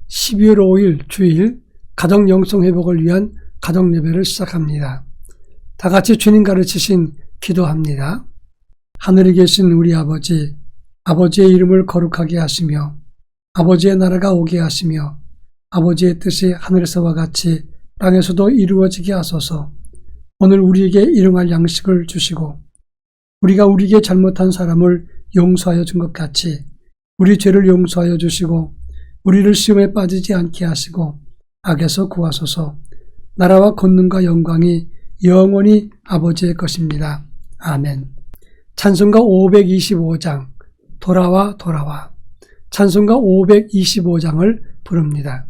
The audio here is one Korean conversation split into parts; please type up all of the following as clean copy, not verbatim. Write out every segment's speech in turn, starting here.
12월 5일 주일 가정 영성 회복을 위한 가정 예배를 시작합니다. 다 같이 주님 가르치신 기도합니다. 하늘에 계신 우리 아버지, 아버지의 이름을 거룩하게 하시며 아버지의 나라가 오게 하시며 아버지의 뜻이 하늘에서와 같이 땅에서도 이루어지게 하소서. 오늘 우리에게 일용할 양식을 주시고 우리가 우리에게 잘못한 사람을 용서하여 준 것 같이 우리 죄를 용서하여 주시고 우리를 시험에 빠지지 않게 하시고 악에서 구하소서. 나라와 권능과 영광이 영원히 아버지의 것입니다. 아멘. 찬송가 525장 돌아와 돌아와. 찬송가 525장을 부릅니다.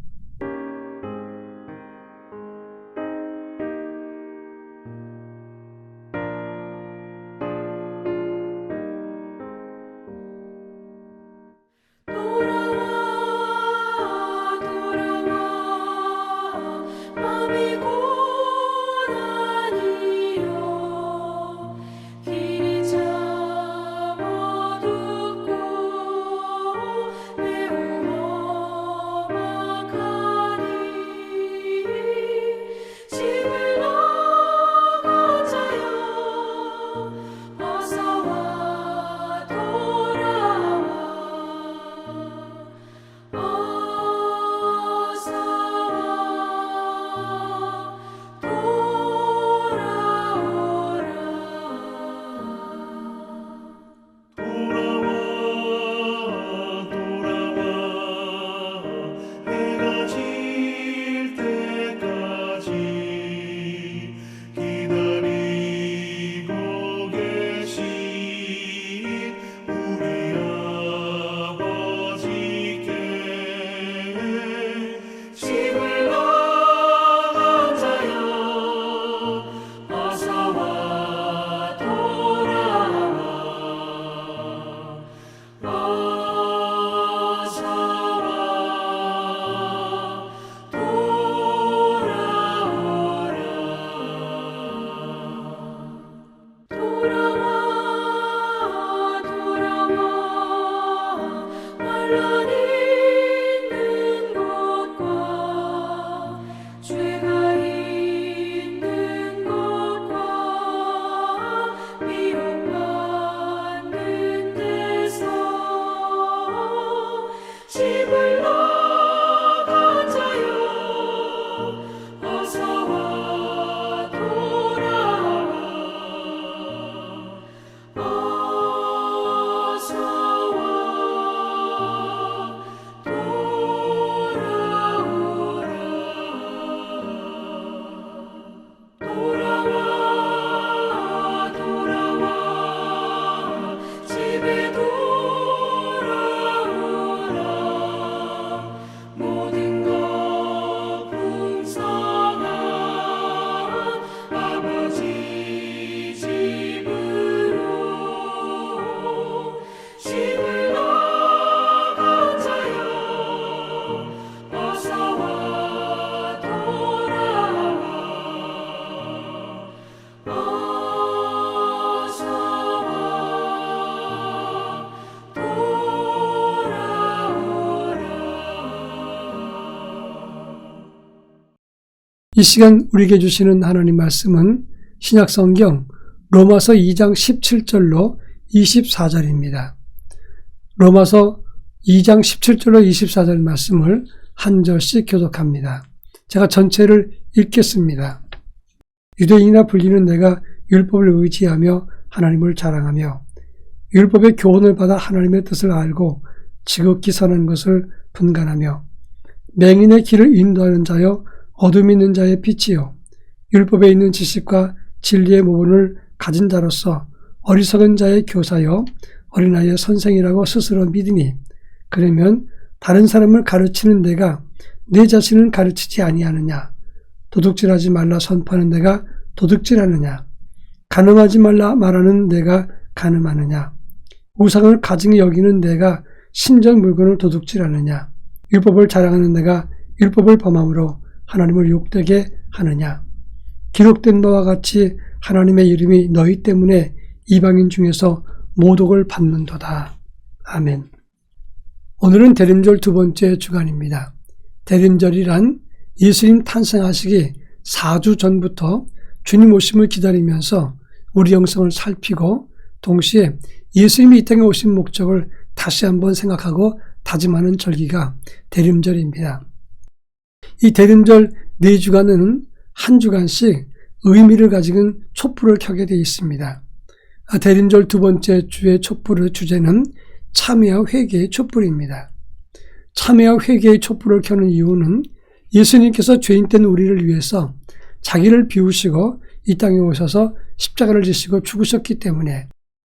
이 시간 우리에게 주시는 하나님 말씀은 신약성경 로마서 2장 17절로 24절입니다. 로마서 2장 17절로 24절 말씀을 한 절씩 교독합니다. 제가 전체를 읽겠습니다. 유대인이라 불리는 내가 율법을 의지하며 하나님을 자랑하며 율법의 교훈을 받아 하나님의 뜻을 알고 지극히 선한 것을 분간하며 맹인의 길을 인도하는 자여 어둠 있는 자의 빛이요 율법에 있는 지식과 진리의 모본을 가진 자로서 어리석은 자의 교사여 어린아이의 선생이라고 스스로 믿으니 그러면 다른 사람을 가르치는 내가 내 자신을 가르치지 아니하느냐? 도둑질하지 말라 선포하는 내가 도둑질하느냐? 간음하지 말라 말하는 내가 간음하느냐? 우상을 가증히 여기는 내가 신전 물건을 도둑질하느냐? 율법을 자랑하는 내가 율법을 범함으로 하나님을 욕되게 하느냐? 기록된 바와 같이 하나님의 이름이 너희 때문에 이방인 중에서 모독을 받는도다. 아멘. 오늘은 대림절 두 번째 주간입니다. 대림절이란 예수님 탄생하시기 4주 전부터 주님 오심을 기다리면서 우리 영성을 살피고 동시에 예수님이 이 땅에 오신 목적을 다시 한번 생각하고 다짐하는 절기가 대림절입니다. 이 대림절 4주간은 한 주간씩 의미를 가진 촛불을 켜게 되어 있습니다. 대림절 두 번째 주의 촛불의 주제는 참회와 회개의 촛불입니다. 참회와 회개의 촛불을 켜는 이유는 예수님께서 죄인된 우리를 위해서 자기를 비우시고 이 땅에 오셔서 십자가를 지시고 죽으셨기 때문에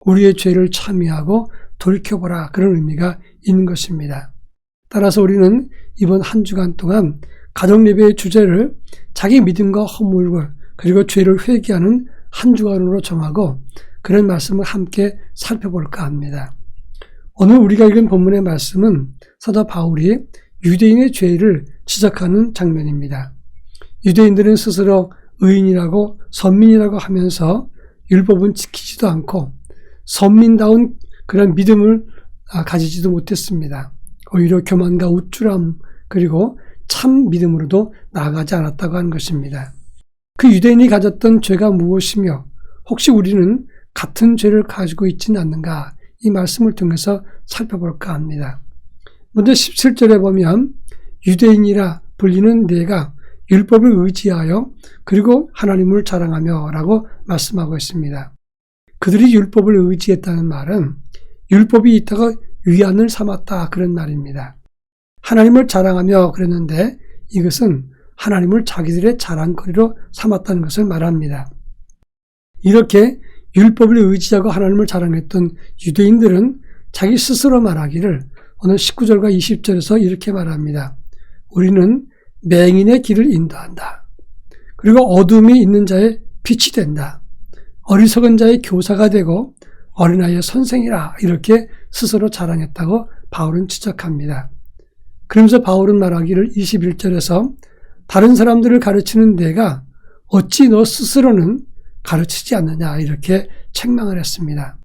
우리의 죄를 참회하고 돌이켜보라, 그런 의미가 있는 것입니다. 따라서 우리는 이번 한 주간 동안 가정예배의 주제를 자기 믿음과 허물과 그리고 죄를 회개하는 한 주간으로 정하고 그런 말씀을 함께 살펴볼까 합니다. 오늘 우리가 읽은 본문의 말씀은 사도 바울이 유대인의 죄를 지적하는 장면입니다. 유대인들은 스스로 의인이라고 선민이라고 하면서 율법은 지키지도 않고 선민다운 그런 믿음을 가지지도 못했습니다. 오히려 교만과 우쭐함 그리고 참 믿음으로도 나아가지 않았다고 하는 것입니다. 그 유대인이 가졌던 죄가 무엇이며 혹시 우리는 같은 죄를 가지고 있지는 않는가, 이 말씀을 통해서 살펴볼까 합니다. 먼저 17절에 보면 유대인이라 불리는 네가 율법을 의지하여 그리고 하나님을 자랑하며 라고 말씀하고 있습니다. 그들이 율법을 의지했다는 말은 율법이 있다가 위안을 삼았다, 그런 말입니다. 하나님을 자랑하며 그랬는데 이것은 하나님을 자기들의 자랑거리로 삼았다는 것을 말합니다. 이렇게 율법을 의지하고 하나님을 자랑했던 유대인들은 자기 스스로 말하기를 오늘 19절과 20절에서 이렇게 말합니다. 우리는 맹인의 길을 인도한다. 그리고 어둠이 있는 자의 빛이 된다. 어리석은 자의 교사가 되고 어린아이의 선생이라, 이렇게 스스로 자랑했다고 바울은 지적합니다. 그러면서 바울은 말하기를 21절에서 다른 사람들을 가르치는 내가 어찌 너 스스로는 가르치지 않느냐, 이렇게 책망을 했습니다.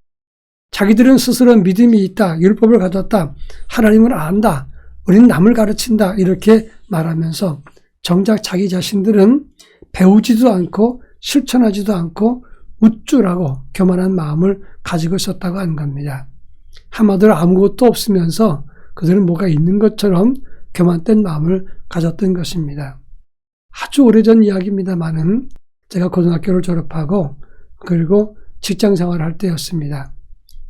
자기들은 스스로 믿음이 있다, 율법을 가졌다, 하나님을 안다, 우리는 남을 가르친다, 이렇게 말하면서 정작 자기 자신들은 배우지도 않고 실천하지도 않고 우쭐하고 교만한 마음을 가지고 있었다고 하는 겁니다. 한마디로 아무것도 없으면서 그들은 뭐가 있는 것처럼 교만된 마음을 가졌던 것입니다. 아주 오래전 이야기입니다만은 제가 고등학교를 졸업하고 그리고 직장 생활을 할 때였습니다.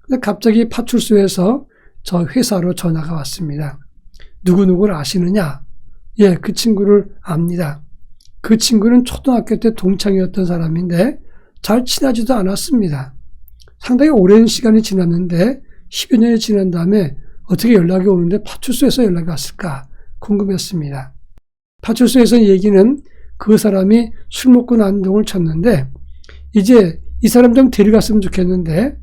근데 갑자기 파출소에서 저 회사로 전화가 왔습니다. 누구누구를 아시느냐? 예, 그 친구를 압니다. 그 친구는 초등학교 때 동창이었던 사람인데 잘 친하지도 않았습니다. 상당히 오랜 시간이 지났는데 10여 년이 지난 다음에 어떻게 연락이 오는데 파출소에서 연락이 왔을까 궁금했습니다. 파출소에서 얘기는 그 사람이 술 먹고 난동을 쳤는데 이제 이 사람 좀 데려갔으면 좋겠는데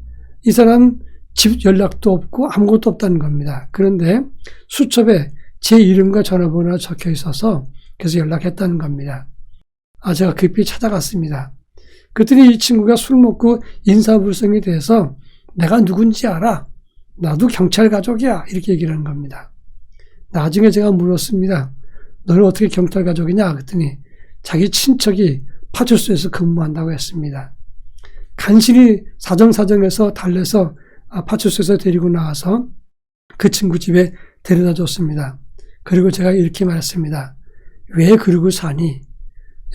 이 사람 집 연락도 없고 아무것도 없다는 겁니다. 그런데 수첩에 제 이름과 전화번호가 적혀 있어서 그래서 연락했다는 겁니다. 제가 급히 찾아갔습니다. 그랬더니 이 친구가 술 먹고 인사불성이 돼서 내가 누군지 알아? 나도 경찰 가족이야, 이렇게 얘기를 하는 겁니다. 나중에 제가 물었습니다. 너는 어떻게 경찰 가족이냐? 그랬더니 자기 친척이 파출소에서 근무한다고 했습니다. 간신히 사정사정해서 달래서 파출소에서 데리고 나와서 그 친구 집에 데려다 줬습니다. 그리고 제가 이렇게 말했습니다. 왜 그러고 사니?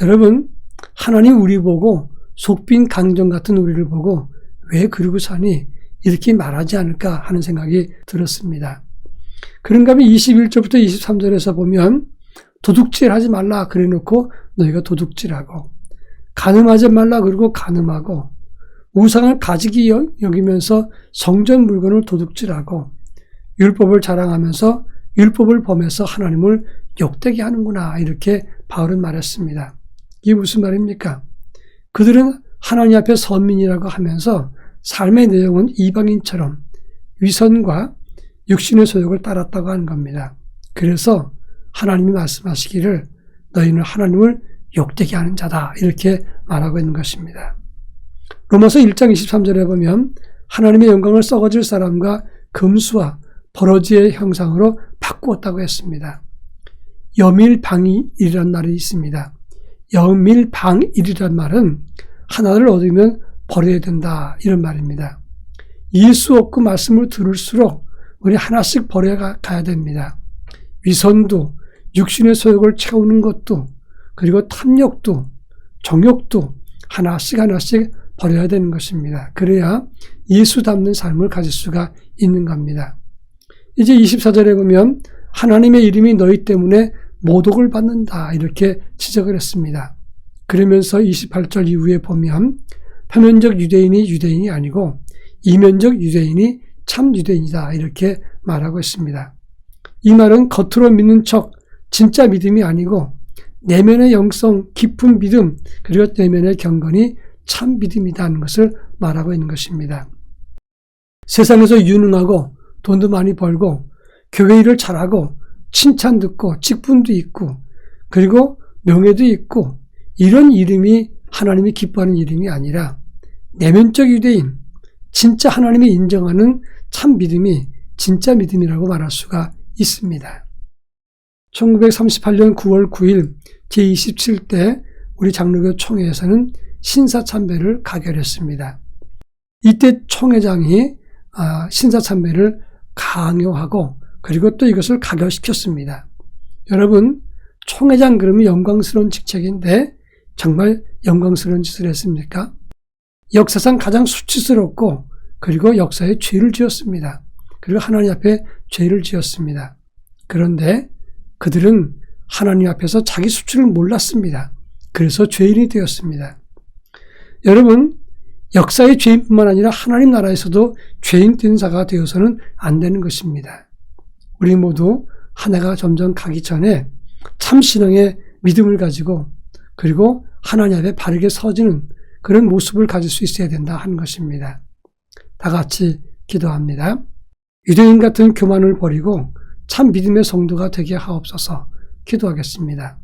여러분, 하나님 우리 보고 속빈 강정 같은 우리를 보고 왜 그러고 사니? 이렇게 말하지 않을까 하는 생각이 들었습니다. 그런가 하면 21절부터 23절에서 보면 도둑질 하지 말라 그래 놓고 너희가 도둑질하고, 간음하지 말라 그러고 간음하고, 우상을 가지기 여기면서 성전 물건을 도둑질하고, 율법을 자랑하면서 율법을 범해서 하나님을 욕되게 하는구나, 이렇게 바울은 말했습니다. 이게 무슨 말입니까? 그들은 하나님 앞에 선민이라고 하면서 삶의 내용은 이방인처럼 위선과 육신의 소욕을 따랐다고 하는 겁니다. 그래서 하나님이 말씀하시기를 너희는 하나님을 욕되게 하는 자다, 이렇게 말하고 있는 것입니다. 로마서 1장 23절에 보면 하나님의 영광을 썩어질 사람과 금수와 버러지의 형상으로 바꾸었다고 했습니다. 여밀방일이란 말이 있습니다. 여밀방일이란 말은 하나를 얻으면 버려야 된다 이런 말입니다. 예수 없고 말씀을 들을수록 우리 하나씩 버려가야 됩니다. 위선도, 육신의 소욕을 채우는 것도, 그리고 탐욕도, 정욕도 하나씩 버려야 되는 것입니다. 그래야 예수 닮는 삶을 가질 수가 있는 겁니다. 이제 24절에 보면 하나님의 이름이 너희 때문에 모독을 받는다 이렇게 지적을 했습니다. 그러면서 28절 이후에 보면 표면적 유대인이 유대인이 아니고 이면적 유대인이 참 유대인이다 이렇게 말하고 있습니다. 이 말은 겉으로 믿는 척 진짜 믿음이 아니고 내면의 영성, 깊은 믿음, 그리고 내면의 경건이 참 믿음이라는 것을 말하고 있는 것입니다. 세상에서 유능하고 돈도 많이 벌고 교회 일을 잘하고 칭찬 듣고 직분도 있고 그리고 명예도 있고 이런 이름이 하나님이 기뻐하는 이름이 아니라 내면적 유대인, 진짜 하나님이 인정하는 참 믿음이 진짜 믿음이라고 말할 수가 있습니다. 1938년 9월 9일 제27대 우리 장로교 총회에서는 신사참배를 가결했습니다. 이때 총회장이 신사참배를 강요하고 그리고 또 이것을 가결시켰습니다. 여러분, 총회장 그러면 영광스러운 직책인데 정말 영광스러운 짓을 했습니까? 역사상 가장 수치스럽고 그리고 역사에 죄를 지었습니다. 그리고 하나님 앞에 죄를 지었습니다. 그런데 그들은 하나님 앞에서 자기 수치를 몰랐습니다. 그래서 죄인이 되었습니다. 여러분, 역사의 죄인뿐만 아니라 하나님 나라에서도 죄인 된 자가 되어서는 안 되는 것입니다. 우리 모두 한 해가 점점 가기 전에 참 신앙의 믿음을 가지고 그리고 하나님 앞에 바르게 서지는 그런 모습을 가질 수 있어야 된다 하는 것입니다. 다 같이 기도합니다. 유대인 같은 교만을 버리고 참 믿음의 성도가 되게 하옵소서. 기도하겠습니다.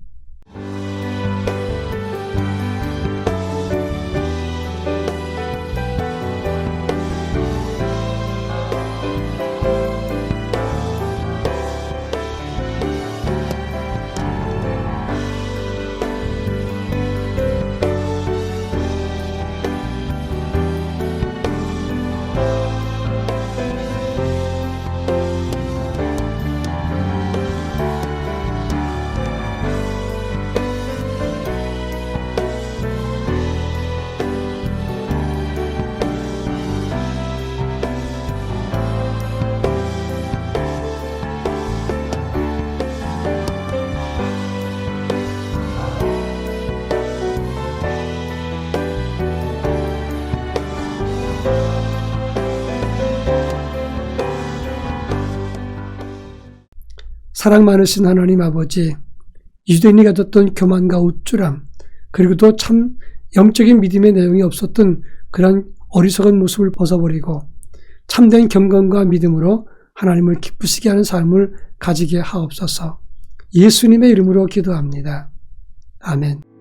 사랑 많으신 하나님 아버지, 유대인이 가졌던 교만과 우쭐함, 그리고 또 참 영적인 믿음의 내용이 없었던 그런 어리석은 모습을 벗어버리고 참된 경건과 믿음으로 하나님을 기쁘시게 하는 삶을 가지게 하옵소서. 예수님의 이름으로 기도합니다. 아멘.